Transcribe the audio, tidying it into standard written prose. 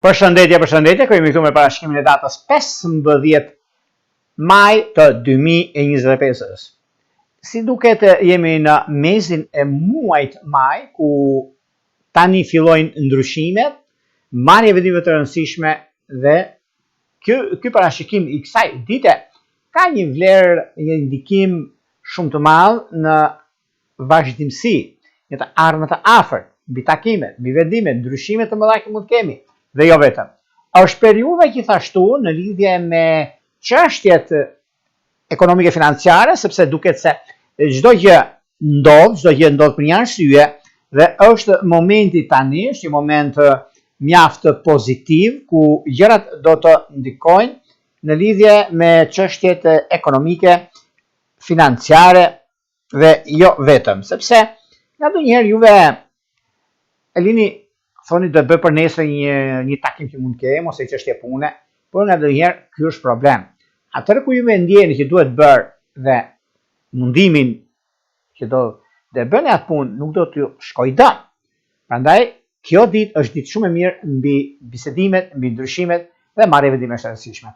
Përshëndetje, kemi këtu me parashikrimin e datës 15 maj të 2025. Si duket jemi në mezin e muajit maj, ku tani fillojnë ndryshimet, marrja e vendimeve të rëndësishme dhe ky parashikim i kësaj dite ka një vlerë, një ndikim shumë të madh në vazhdimsi, në të ardhmen të afërt, mbi takimet, mbi vendimet, ndryshime të mëdha që mund të kemi. Dhe jo vetëm. Është periudha gjithashtu në lidhje me çështjet ekonomike financiare, sepse duket se çdo gjë ndodh për një arsye dhe është momenti tani, është një moment mjaft pozitiv ku gjërat do të ndikojnë në lidhje me çështjet ekonomike, financiare dhe jo vetëm, sepse nganjëherë juve e lini thoni do bëj për nesër një takim që mund të kem ose çështje pune, por nganjëherë ky është problem. Atëherë ku ju ndjeni që duhet bërë dhe mundimin që do të bëni atë punë nuk do t'ju shkojë dëm. Prandaj kjo ditë është ditë shumë e mirë mbi bisedimet, mbi ndryshimet dhe marrje vendime të rëndësishme.